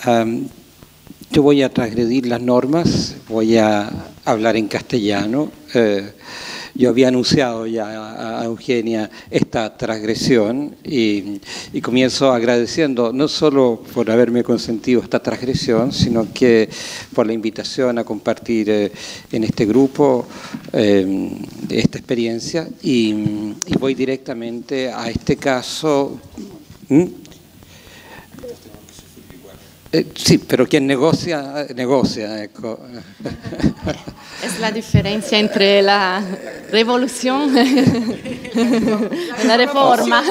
Yo voy a transgredir las normas, voy a hablar en castellano. Yo había anunciado ya a Eugenia esta transgresión y comienzo agradeciendo no solo por haberme consentido esta transgresión, sino que por la invitación a compartir en este grupo esta experiencia y voy directamente a este caso. Sí, pero quien negocia, negocia. Ecco. Es la diferencia entre la revolución y la reforma.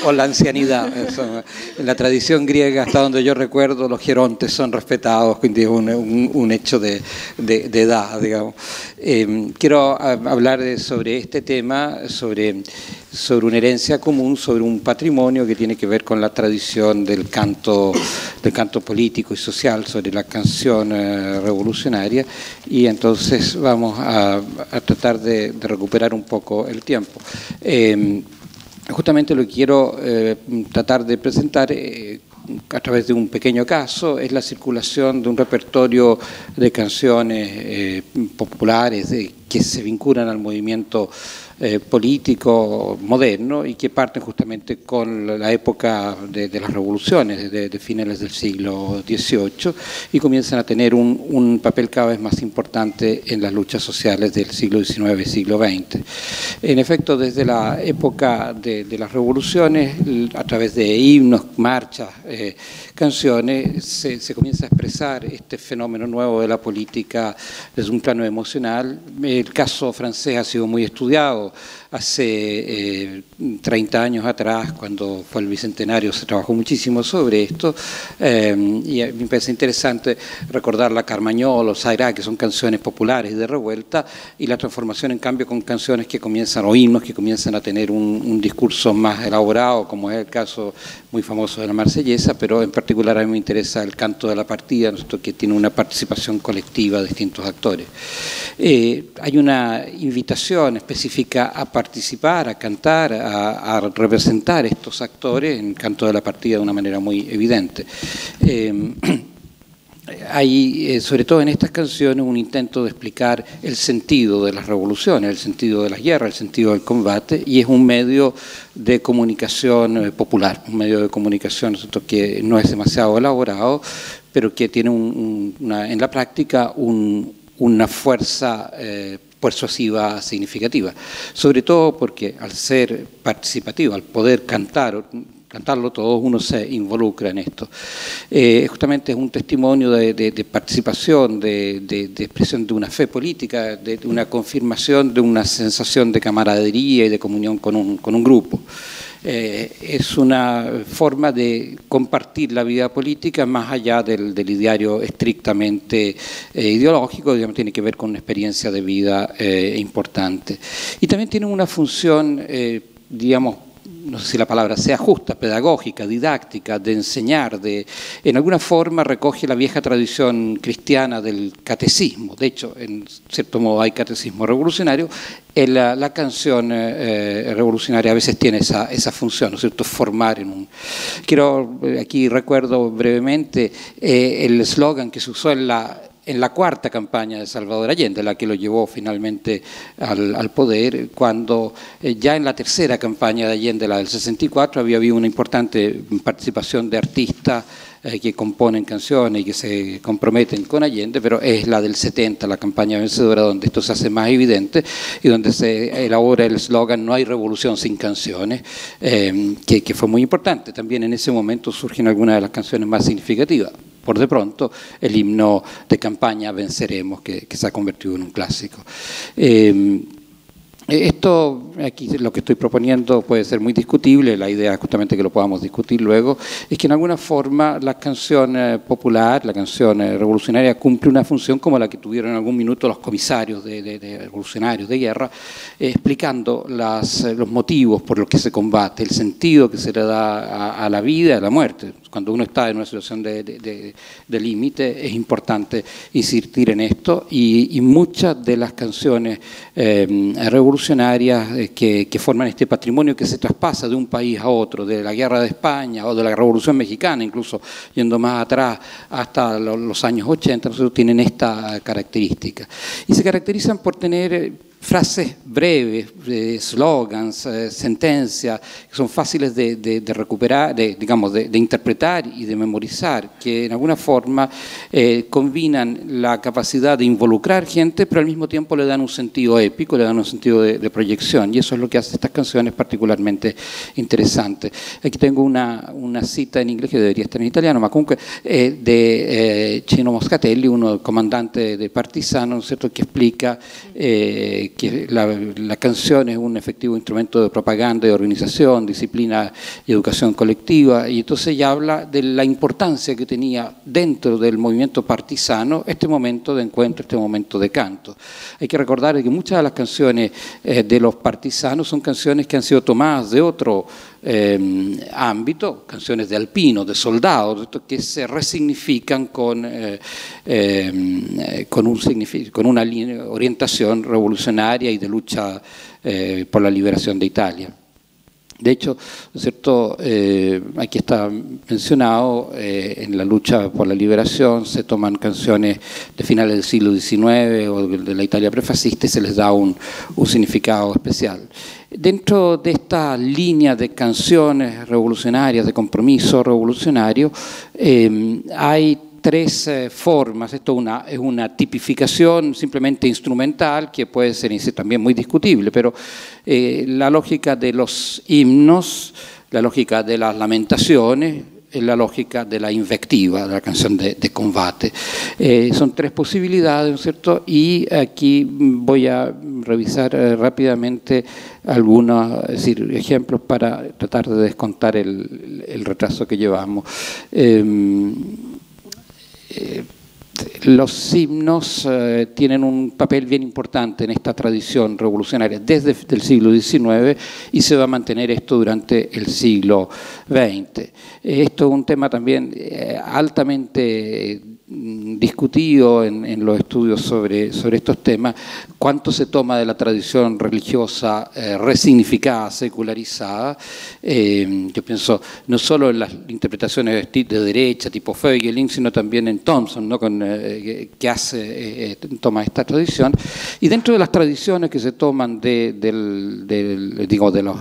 O la ancianidad. En la tradición griega, hasta donde yo recuerdo, los gerontes son respetados, quindi es un hecho de edad, digamos. Quiero hablar sobre este tema, sobre una herencia común, sobre un patrimonio que tiene que ver con la tradición del canto político y social, sobre la canción revolucionaria, y entonces vamos a tratar de recuperar un poco el tiempo. Justamente lo que quiero tratar de presentar a través de un pequeño caso es la circulación de un repertorio de canciones populares que se vinculan al movimiento político moderno y que parten justamente con la época de las revoluciones de finales del siglo XVIII y comienzan a tener un papel cada vez más importante en las luchas sociales del siglo XIX y siglo XX. En efecto, desde la época de las revoluciones, a través de himnos, marchas, canciones, se comienza a expresar este fenómeno nuevo de la política desde un plano emocional. El caso francés ha sido muy estudiado. Hace 30 años atrás, cuando fue el Bicentenario, se trabajó muchísimo sobre esto y me parece interesante recordar la Carmagnole o Sairá, que son canciones populares de revuelta, y la transformación en cambio con canciones que comienzan, o himnos que comienzan a tener un discurso más elaborado, como es el caso muy famoso de la Marsellesa, pero en particular a mí me interesa el canto de la partida, que tiene una participación colectiva de distintos actores. Hay una invitación específica a participar, a cantar, a representar estos actores en Canto de la Partida de una manera muy evidente. Hay, sobre todo en estas canciones, un intento de explicar el sentido de las revoluciones, el sentido de las guerras, el sentido del combate, y es un medio de comunicación popular, un medio de comunicación que no es demasiado elaborado, pero que tiene en la práctica una fuerza persuasiva significativa, sobre todo porque al ser participativo, al poder cantarlo todos, uno se involucra en esto. Justamente es un testimonio de participación, de expresión de una fe política, de una confirmación de una sensación de camaradería y de comunión con un grupo. Es una forma de compartir la vida política más allá del ideario estrictamente ideológico, digamos, tiene que ver con una experiencia de vida importante. Y también tiene una función, digamos, no sé si la palabra sea justa, pedagógica, didáctica, de enseñar, en alguna forma recoge la vieja tradición cristiana del catecismo. De hecho, en cierto modo hay catecismo revolucionario. La canción revolucionaria a veces tiene esa función, ¿no es cierto?, formar aquí recuerdo brevemente el eslogan que se usó en la cuarta campaña de Salvador Allende, la que lo llevó finalmente al poder, cuando ya en la tercera campaña de Allende, la del 64, había habido una importante participación de artistas que componen canciones y que se comprometen con Allende, pero es la del 70, la campaña vencedora, donde esto se hace más evidente y donde se elabora el eslogan "No hay revolución sin canciones", que fue muy importante. También en ese momento surgen algunas de las canciones más significativas. Por de pronto, el himno de campaña "Venceremos", que se ha convertido en un clásico. Esto, aquí lo que estoy proponiendo puede ser muy discutible, la idea justamente que lo podamos discutir luego, es que en alguna forma la canción popular, la canción revolucionaria cumple una función como la que tuvieron en algún minuto los comisarios de revolucionarios de guerra, explicando los motivos por los que se combate, el sentido que se le da a la vida y a la muerte. Cuando uno está en una situación de límite, es importante insistir en esto, y muchas de las canciones revolucionarias que forman este patrimonio que se traspasa de un país a otro, de la Guerra de España o de la Revolución Mexicana, incluso yendo más atrás hasta los años 80, nosotros tienen esta característica. Y se caracterizan por tener frases breves, slogans, sentencias, que son fáciles de recuperar, digamos, de interpretar y de memorizar, que en alguna forma combinan la capacidad de involucrar gente, pero al mismo tiempo le dan un sentido épico, le dan un sentido de proyección, y eso es lo que hace estas canciones particularmente interesantes. Aquí tengo una cita en inglés que debería estar en italiano, ma comunque de Cino Moscatelli, uno comandante de partisano, ¿no es cierto?, que explica que la canción es un efectivo instrumento de propaganda y organización, disciplina y educación colectiva, y entonces ella habla de la importancia que tenía dentro del movimiento partisano este momento de encuentro, este momento de canto. Hay que recordar que muchas de las canciones de los partisanos son canciones que han sido tomadas de otro ámbito, canciones de alpinos, de soldados, que se resignifican con una orientación revolucionaria y de lucha por la liberación de Italia. De hecho, ¿no es cierto? Aquí está mencionado, en la lucha por la liberación se toman canciones de finales del siglo XIX o de la Italia prefascista y se les da un significado especial. Dentro de esta línea de canciones revolucionarias, de compromiso revolucionario, hay tres formas. Esto es una tipificación simplemente instrumental que puede ser también muy discutible, pero la lógica de los himnos, la lógica de las lamentaciones, la lógica de la invectiva, de la canción de combate. Son tres posibilidades, ¿no es cierto? Y aquí voy a revisar rápidamente algunos ejemplos para tratar de descontar el retraso que llevamos. Los himnos tienen un papel bien importante en esta tradición revolucionaria desde el siglo XIX y se va a mantener esto durante el siglo XX. Esto es un tema también altamente discutido en los estudios sobre estos temas, cuánto se toma de la tradición religiosa resignificada, secularizada. Yo pienso no solo en las interpretaciones de derecha, tipo Feigelin, sino también en Thompson, ¿no? Que toma esta tradición. Y dentro de las tradiciones que se toman de los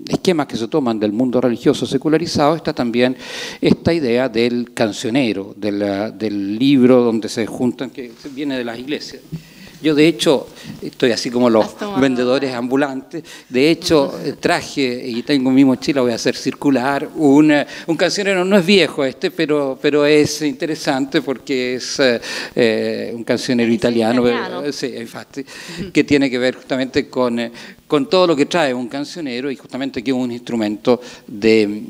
esquemas que se toman del mundo religioso secularizado, está también esta idea del cancionero, del libro donde se juntan, que viene de las iglesias. Yo, de hecho, estoy así como los vendedores ambulantes. De hecho, traje y tengo en mi mochila, voy a hacer circular, un cancionero. No es viejo pero es interesante porque es un cancionero italiano. Sí, infatti, que tiene que ver justamente con todo lo que trae un cancionero y justamente que es un instrumento de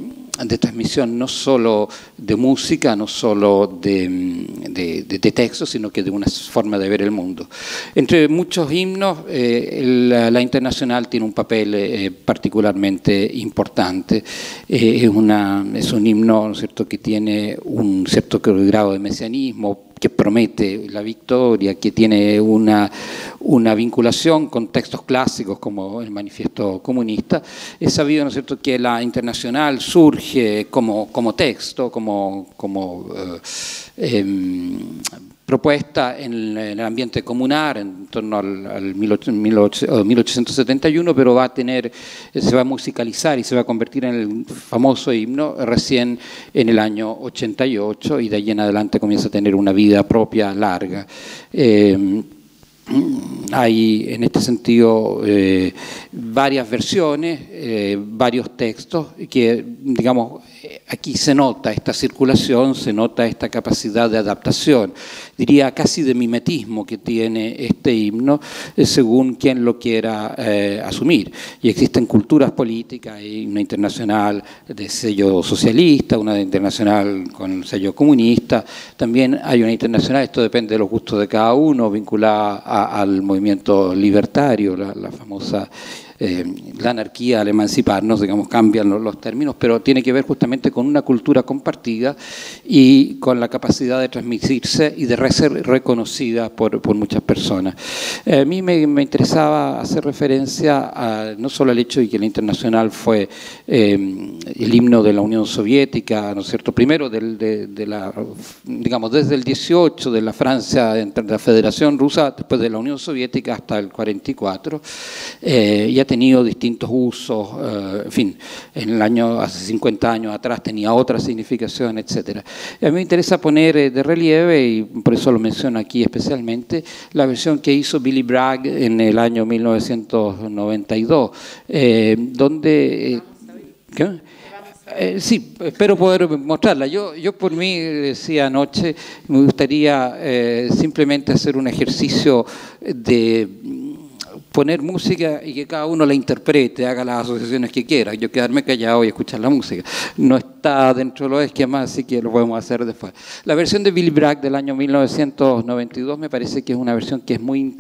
transmisión no solo de música, no solo de texto, sino que de una forma de ver el mundo. Entre muchos himnos, la Internacional tiene un papel particularmente importante. Es un himno, ¿no es cierto?, que tiene un cierto grado de mesianismo, que promete la victoria, que tiene una vinculación con textos clásicos como el Manifiesto Comunista. Es sabido, ¿no es cierto?, que la Internacional surge como texto, como propuesta en el ambiente comunal en torno al 1871, pero se va a musicalizar y se va a convertir en el famoso himno recién en el año 88, y de ahí en adelante comienza a tener una vida propia larga. Hay en este sentido varias versiones, varios textos que, digamos, aquí se nota esta circulación, se nota esta capacidad de adaptación, diría casi de mimetismo que tiene este himno, según quien lo quiera asumir. Y existen culturas políticas, hay una internacional de sello socialista, una internacional con sello comunista, también hay una internacional, esto depende de los gustos de cada uno, vinculada al movimiento libertario, la famosa la anarquía al emanciparnos, digamos, cambian los términos, pero tiene que ver justamente con una cultura compartida y con la capacidad de transmitirse y de ser reconocida por muchas personas. A mí me interesaba hacer referencia a, no solo al hecho de que la Internacional fue el himno de la Unión Soviética, ¿no es cierto? Primero digamos, desde el 18 de la Francia, de la Federación Rusa, después de la Unión Soviética hasta el 44, y ha tenido distintos usos, en fin, en el año, hace 50 años atrás tenía otra significación, etc. A mí me interesa poner de relieve, y por eso lo menciono aquí especialmente, la versión que hizo Billy Bragg en el año 1992, donde... ¿qué? Sí, espero poder mostrarla. Yo por mí decía anoche, me gustaría simplemente hacer un ejercicio de poner música y que cada uno la interprete, haga las asociaciones que quiera. Yo quedarme callado y escuchar la música. No está dentro de los esquemas, así que lo podemos hacer después. La versión de Billy Bragg del año 1992 me parece que es una versión que es muy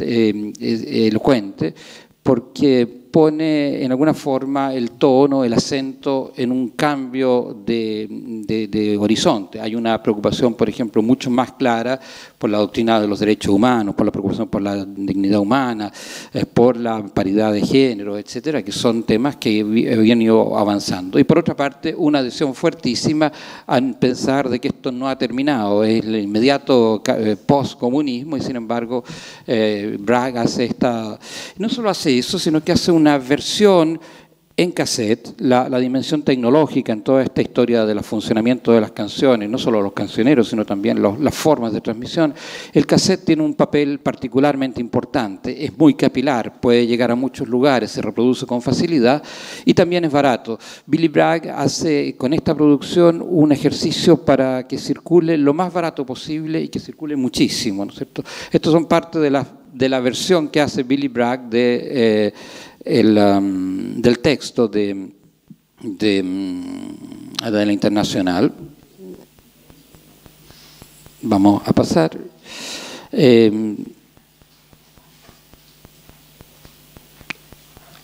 elocuente, porque pone en alguna forma el tono, el acento en un cambio de horizonte. Hay una preocupación, por ejemplo, mucho más clara por la doctrina de los derechos humanos, por la preocupación por la dignidad humana, por la paridad de género, etcétera, que son temas que habían ido avanzando. Y por otra parte, una adhesión fuertísima a pensar de que esto no ha terminado, es el inmediato postcomunismo, y sin embargo, Bragg hace no solo hace eso, sino que hace una versión en cassette, la dimensión tecnológica en toda esta historia del funcionamiento de las canciones, no solo los cancioneros, sino también las formas de transmisión. El cassette tiene un papel particularmente importante, es muy capilar, puede llegar a muchos lugares, se reproduce con facilidad y también es barato. Billy Bragg hace con esta producción un ejercicio para que circule lo más barato posible y que circule muchísimo, ¿no es cierto? Estos son parte de la versión que hace Billy Bragg del texto de la Internacional. Vamos a pasar.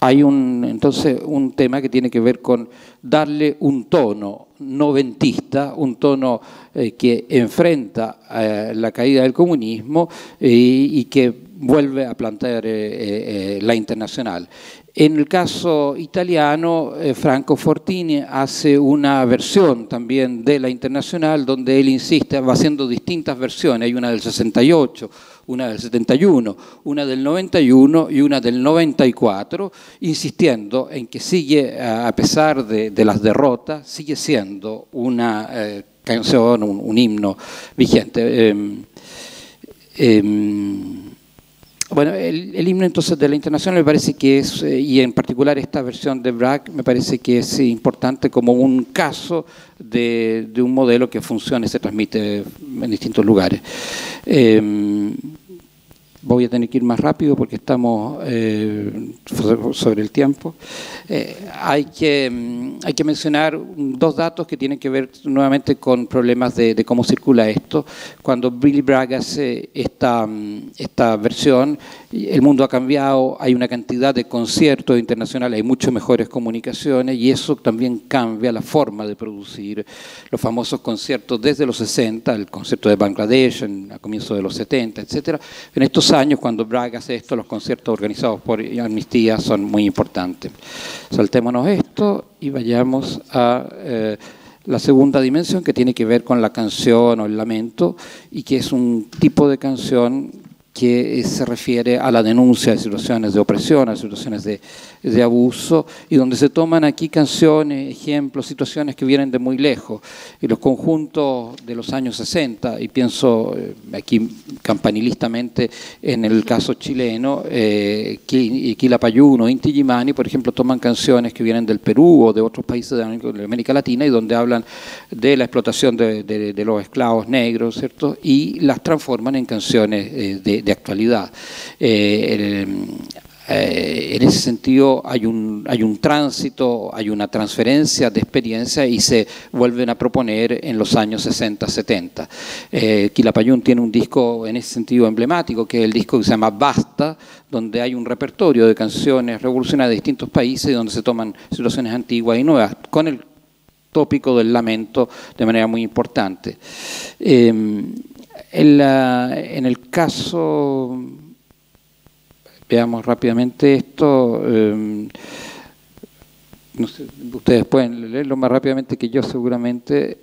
Hay entonces un tema que tiene que ver con darle un tono noventista, un tono que enfrenta la caída del comunismo y que vuelve a plantear la Internacional. En el caso italiano, Franco Fortini hace una versión también de la Internacional donde él insiste, va haciendo distintas versiones, hay una del 68, una del 71, una del 91 y una del 94, insistiendo en que sigue, a pesar de las derrotas, sigue siendo una canción, un himno vigente. Bueno, el himno entonces de la Internacional me parece que es, y en particular esta versión de Bragg, me parece que es importante como un caso de un modelo que funciona y se transmite en distintos lugares. Voy a tener que ir más rápido porque estamos sobre el tiempo. Hay que mencionar dos datos que tienen que ver nuevamente con problemas de cómo circula esto. Cuando Billy Bragg hace esta versión, el mundo ha cambiado, hay una cantidad de conciertos internacionales, hay mucho mejores comunicaciones y eso también cambia la forma de producir los famosos conciertos desde los 60, el concierto de Bangladesh a comienzos de los 70, etc. En estos años, cuando Bragg hace esto, los conciertos organizados por Amnistía son muy importantes. Saltémonos esto y vayamos a la segunda dimensión, que tiene que ver con la canción o el lamento, y que es un tipo de canción que se refiere a la denuncia de situaciones de opresión, a situaciones de abuso, y donde se toman aquí canciones, ejemplos, situaciones que vienen de muy lejos. Y los conjuntos de los años 60, y pienso aquí campanilistamente en el caso chileno, Quilapayún, Inti Illimani, por ejemplo, toman canciones que vienen del Perú o de otros países de América Latina y donde hablan de la explotación de los esclavos negros, ¿cierto? Y las transforman en canciones de actualidad. en ese sentido hay un tránsito, hay una transferencia de experiencia y se vuelven a proponer en los años 60, 70. Quilapayún tiene un disco en ese sentido emblemático, que es el disco que se llama Basta, donde hay un repertorio de canciones revolucionarias de distintos países, donde se toman situaciones antiguas y nuevas, con el tópico del lamento de manera muy importante. En el caso, veamos rápidamente esto, no sé, ustedes pueden leerlo más rápidamente que yo seguramente.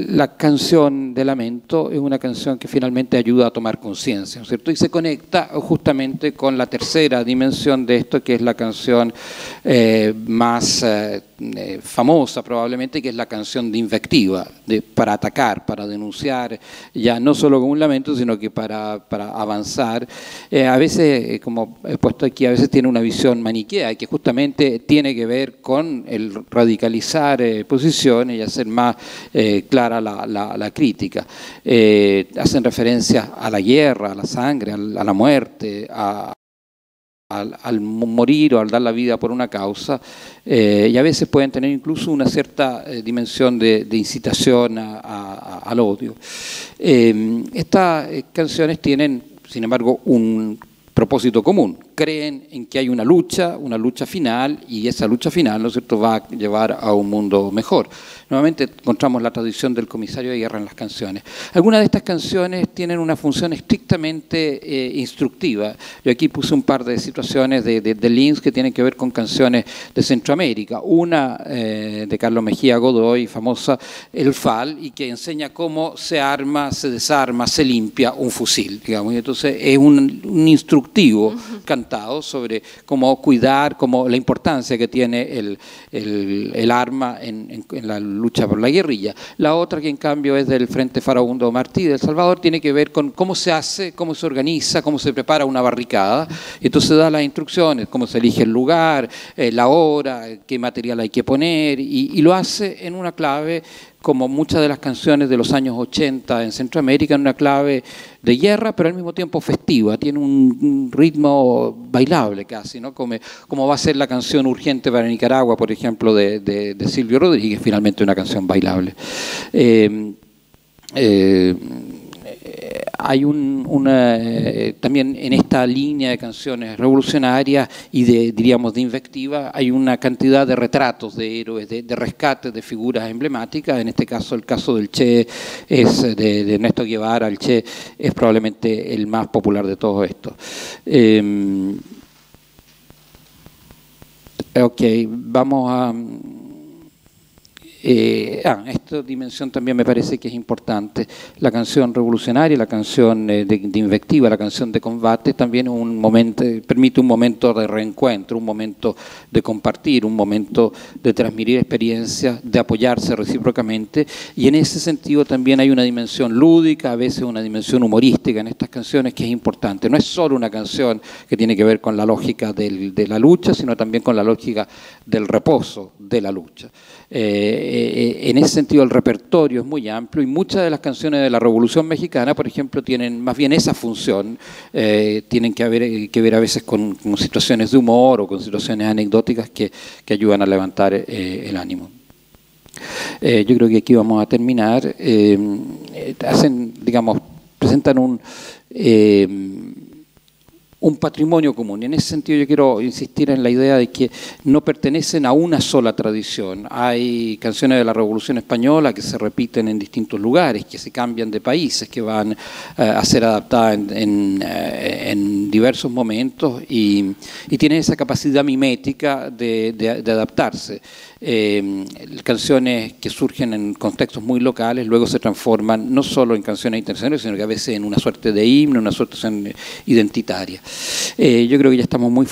La canción de lamento es una canción que finalmente ayuda a tomar conciencia, ¿no es cierto? Y se conecta justamente con la tercera dimensión de esto, que es la canción más famosa probablemente, que es la canción de invectiva, para atacar, para denunciar, ya no solo con un lamento, sino que para avanzar. A veces, como he puesto aquí, a veces tiene una visión maniquea, que justamente tiene que ver con el radicalizar posiciones y hacer más clara la crítica. Hacen referencia a la guerra, a la sangre, a la muerte, al morir o al dar la vida por una causa, y a veces pueden tener incluso una cierta dimensión de incitación al odio. Estas canciones tienen, sin embargo, un propósito común. Creen en que hay una lucha final, y esa lucha final, ¿no es cierto?, va a llevar a un mundo mejor. Nuevamente encontramos la tradición del comisario de guerra en las canciones. Algunas de estas canciones tienen una función estrictamente instructiva. Yo aquí puse un par de situaciones de links que tienen que ver con canciones de Centroamérica. Una de Carlos Mejía Godoy, famosa, El Fal, y que enseña cómo se arma, se desarma, se limpia un fusil, digamos. Y entonces es un instructivo cantado sobre cómo cuidar, la importancia que tiene el arma en la lucha por la guerrilla. La otra, que en cambio es del Frente Farabundo Martí de El Salvador, tiene que ver con cómo se hace, cómo se organiza, cómo se prepara una barricada. Entonces da las instrucciones, cómo se elige el lugar, la hora, qué material hay que poner, y lo hace en una clave, como muchas de las canciones de los años 80 en Centroamérica, en una clave de guerra, pero al mismo tiempo festiva. Tiene un ritmo bailable casi, ¿no? Como va a ser la canción Urgente para Nicaragua, por ejemplo, de Silvio Rodríguez, finalmente una canción bailable. Hay también en esta línea de canciones revolucionarias y diríamos, de invectiva, hay una cantidad de retratos de héroes, de rescates de figuras emblemáticas. En este caso, el caso del Che es de Ernesto Guevara. El Che es probablemente el más popular de todo esto. Ok, vamos a... esta dimensión también me parece que es importante. La canción revolucionaria, la canción de invectiva, la canción de combate, también es un momento, permite un momento de reencuentro, un momento de compartir, un momento de transmitir experiencias, de apoyarse recíprocamente, y en ese sentido también hay una dimensión lúdica, a veces una dimensión humorística en estas canciones, que es importante. No es solo una canción que tiene que ver con la lógica de la lucha, sino también con la lógica del reposo de la lucha. En ese sentido el repertorio es muy amplio, y muchas de las canciones de la Revolución Mexicana, por ejemplo, tienen más bien esa función. Tienen que ver a veces con situaciones de humor o con situaciones anecdóticas que ayudan a levantar el ánimo. Yo creo que aquí vamos a terminar. Presentan un patrimonio común. En ese sentido yo quiero insistir en la idea de que no pertenecen a una sola tradición. Hay canciones de la Revolución Española que se repiten en distintos lugares, que se cambian de países, que van a ser adaptadas en diversos momentos, y tienen esa capacidad mimética de adaptarse. Canciones que surgen en contextos muy locales luego se transforman no solo en canciones internacionales, sino que a veces en una suerte de himno, una suerte identitaria. Yo creo que ya estoy muy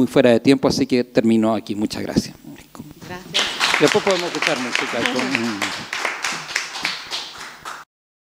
fuera de tiempo, así que termino aquí. Muchas gracias. Gracias. Después podemos escuchar música.